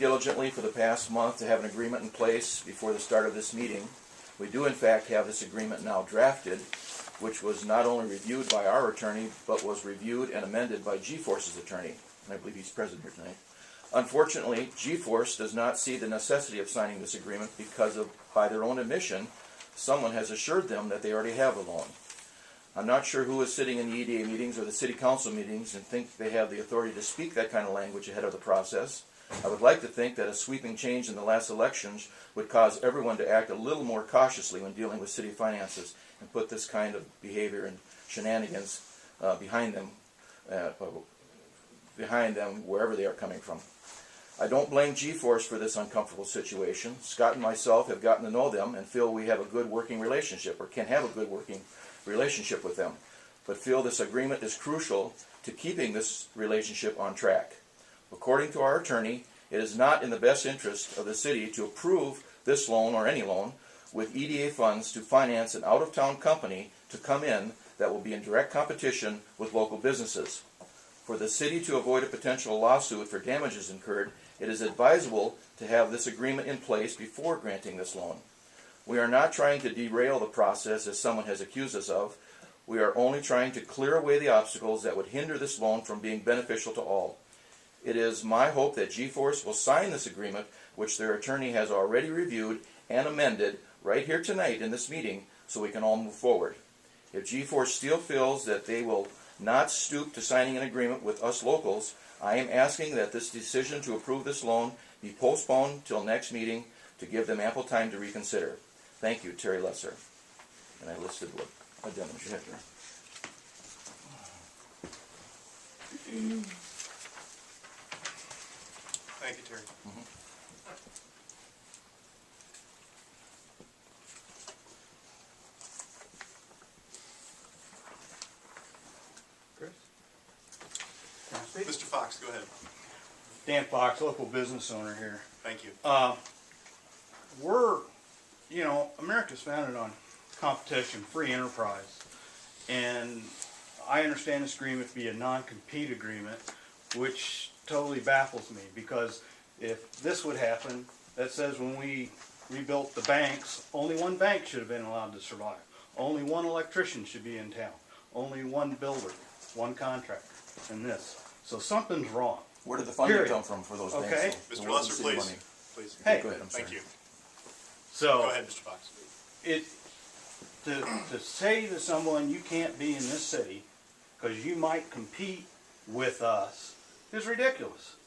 diligently for the past month to have an agreement in place before the start of this meeting. We do in fact have this agreement now drafted, which was not only reviewed by our attorney, but was reviewed and amended by G-Force's attorney. And I believe he's present here tonight. Unfortunately, G-Force does not see the necessity of signing this agreement because of, by their own admission, someone has assured them that they already have a loan. I'm not sure who is sitting in the EDA meetings or the city council meetings and think they have the authority to speak that kind of language ahead of the process. I would like to think that a sweeping change in the last elections would cause everyone to act a little more cautiously when dealing with city finances and put this kind of behavior and shenanigans behind them wherever they are coming from. I don't blame G-Force for this uncomfortable situation. Scott and myself have gotten to know them and feel we have a good working relationship, or can have a good working relationship with them, but feel this agreement is crucial to keeping this relationship on track. According to our attorney, it is not in the best interest of the city to approve this loan or any loan with EDA funds to finance an out-of-town company to come in that will be in direct competition with local businesses. For the city to avoid a potential lawsuit for damages incurred, it is advisable to have this agreement in place before granting this loan. We are not trying to derail the process as someone has accused us of. We are only trying to clear away the obstacles that would hinder this loan from being beneficial to all. It is my hope that G-Force will sign this agreement, which their attorney has already reviewed and amended right here tonight in this meeting, so we can all move forward. If G-Force still feels that they will not stoop to signing an agreement with us locals, I am asking that this decision to approve this loan be postponed till next meeting to give them ample time to reconsider. Thank you, Terry Lesser. And I listed what addendums you had there. Thank you, Terry. Chris? Can I speak? Mr. Fox, go ahead. Dan Fox, local business owner here. Thank you. America's founded on competition, free enterprise. And I understand this agreement to be a non-compete agreement, which totally baffles me, because if this would happen, that says when we rebuilt the banks, only one bank should have been allowed to survive. Only one electrician should be in town. Only one builder, one contractor, and this. So something's wrong. Where did the funding come from for those Okay. banks? Mr. Lesser, please. Please. Hey. Go ahead, I'm sorry. Thank you. So Go ahead, Mr. Fox. to say to someone you can't be in this city because you might compete with us is ridiculous.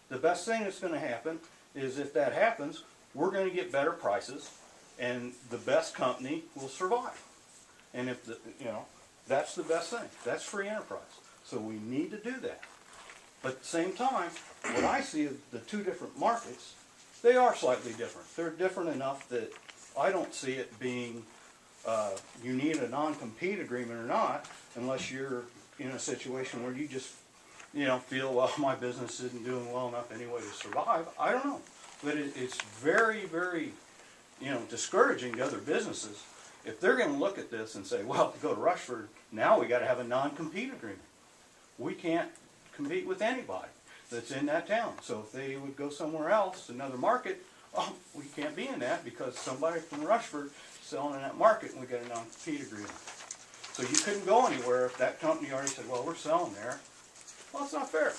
The best thing that's going to happen is, if that happens, we're going to get better prices and the best company will survive. And if that's the best thing. That's free enterprise. So we need to do that. But at the same time, what I see of the two different markets, they are slightly different. They're different enough that I don't see it being you need a non-compete agreement or not, unless you're in a situation where you just feel, well, my business isn't doing well enough anyway to survive. I don't know. But it's very, very discouraging to other businesses if they're going to look at this and say, well, to go to Rushford, now we got to have a non-compete agreement. We can't compete with anybody that's in that town. So if they would go somewhere else, another market, oh, we can't be in that because somebody from Rushford is selling in that market and we got a non-compete agreement. So you couldn't go anywhere if that company already said, well, we're selling there. Well, it's not fair.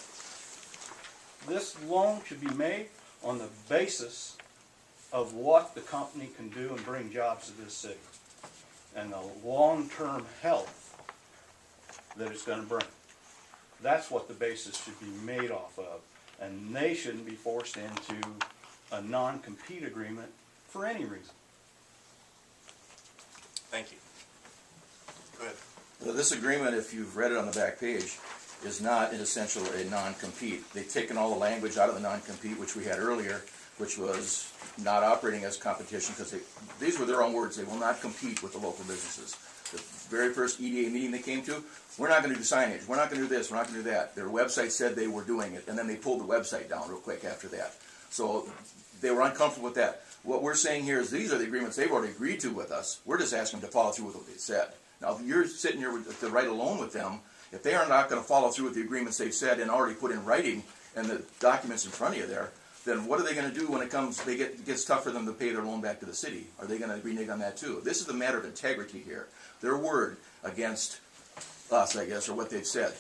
This loan should be made on the basis of what the company can do and bring jobs to this city and the long-term health that it's going to bring. That's what the basis should be made off of. And they shouldn't be forced into a non-compete agreement for any reason. Thank you. Go ahead. Well, this agreement, if you've read it on the back page, is not in essential a non-compete. They've taken all the language out of the non-compete, which we had earlier, which was not operating as competition, because these were their own words. They will not compete with the local businesses. The very first EDA meeting they came to, we're not going to do signage, we're not going to do this, we're not going to do that. Their website said they were doing it, and then they pulled the website down real quick after that. So they were uncomfortable with that. What we're saying here is these are the agreements they've already agreed to with us. We're just asking them to follow through with what they said. Now, if you're sitting here to write a loan with them, if they are not going to follow through with the agreements they've said and already put in writing and the documents in front of you there, then what are they going to do when it gets tough for them to pay their loan back to the city? Are they going to renege on that too? This is a matter of integrity here. Their word against us, I guess, or what they've said.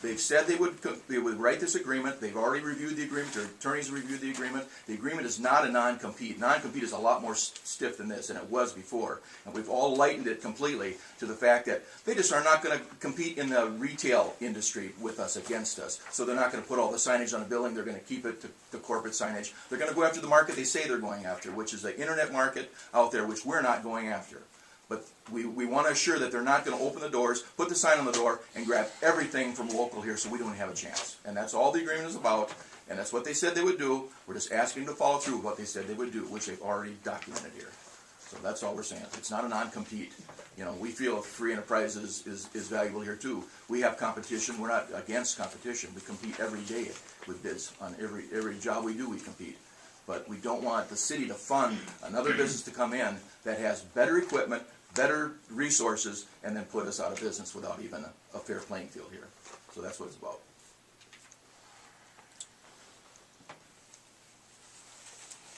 They've said they would write this agreement. They've already reviewed the agreement. Their attorneys have reviewed the agreement. The agreement is not a non-compete. Non-compete is a lot more stiff than this, and it was before. And we've all lightened it completely to the fact that they just are not going to compete in the retail industry with us, against us. So they're not going to put all the signage on the building. They're going to keep it to the corporate signage. They're going to go after the market they say they're going after, which is the internet market out there, which we're not going after. But we want to assure that they're not going to open the doors, put the sign on the door, and grab everything from local here so we don't have a chance. And that's all the agreement is about, and that's what they said they would do. We're just asking them to follow through with what they said they would do, which they've already documented here. So that's all we're saying. It's not a non-compete. You know, we feel free enterprise is valuable here too. We have competition. We're not against competition. We compete every day with bids. On every job we do, we compete. But we don't want the city to fund another business to come in that has better equipment, better resources, and then put us out of business without even a fair playing field here. So that's what it's about.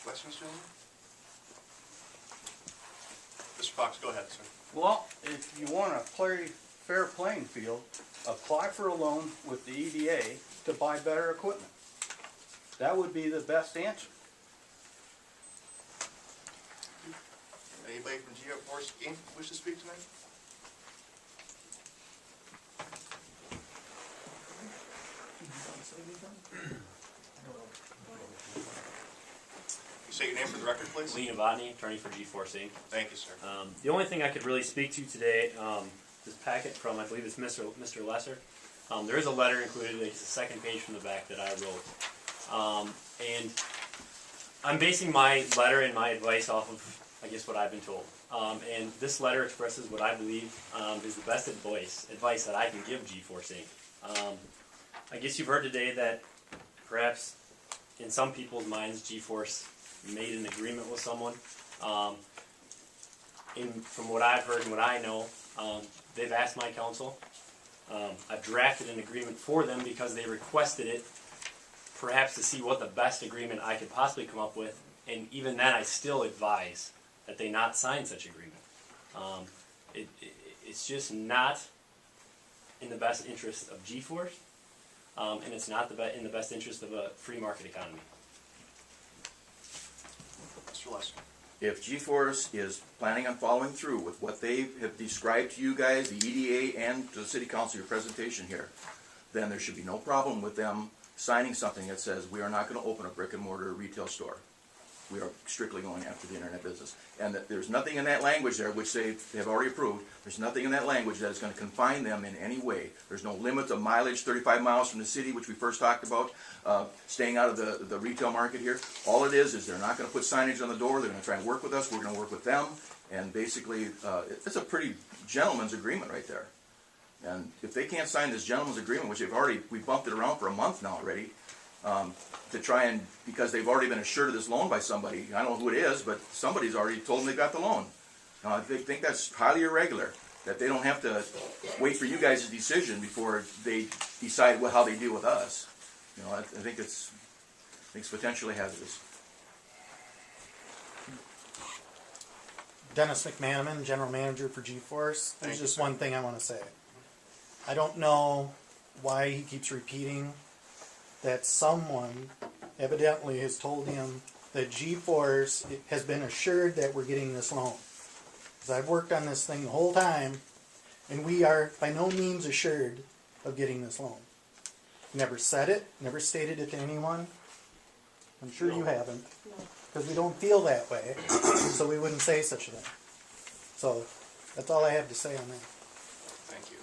Questions, gentlemen? Mr. Fox, go ahead, sir. Well, if you want a fair playing field, apply for a loan with the EDA to buy better equipment. That would be the best answer. Anybody from G-Force Inc. wish to speak tonight? You say your name for the record, please? Lee Novotny, attorney for G-Force Inc. Thank you, sir. The only thing I could really speak to today, this packet from, I believe it's Mr. Lesser. There is a letter included, it's the second page from the back that I wrote. And I'm basing my letter and my advice off of, I guess, what I've been told. And this letter expresses what I believe is the best advice that I can give G-Force Inc. I guess you've heard today that perhaps in some people's minds G-Force made an agreement with someone. From what I've heard and what I know, they've asked my counsel. I've drafted an agreement for them because they requested it, perhaps to see what the best agreement I could possibly come up with. And even then, I still advise that they not sign such agreement. It's just not in the best interest of G-Force, and it's not in the best interest of a free market economy. Mr. Lesser. If G-Force is planning on following through with what they have described to you guys, the EDA and the City Council, your presentation here, then there should be no problem with them signing something that says we are not going to open a brick and mortar retail store. We are strictly going after the internet business. And that there's nothing in that language there, which they have already approved, there's nothing in that language that is going to confine them in any way. There's no limit of mileage, 35 miles from the city, which we first talked about, staying out of the retail market here. All it is they're not going to put signage on the door, they're going to try and work with us, we're going to work with them, and basically, it's a pretty gentleman's agreement right there. And if they can't sign this gentleman's agreement, which we bumped it around for a month now already, to try and, because they've already been assured of this loan by somebody, I don't know who it is, but somebody's already told them they got the loan. I think that's highly irregular, that they don't have to wait for you guys' decision before they decide how they deal with us. You know, I think it's potentially hazardous. Dennis McManaman, General Manager for G-Force. There's Thank you, just sir. one thing I want to say. I don't know why he keeps repeating that someone evidently has told him that G-Force has been assured that we're getting this loan. Because I've worked on this thing the whole time, and we are by no means assured of getting this loan. Never said it, never stated it to anyone. I'm sure you haven't, because we don't feel that way, so we wouldn't say such a thing. So that's all I have to say on that. Thank you.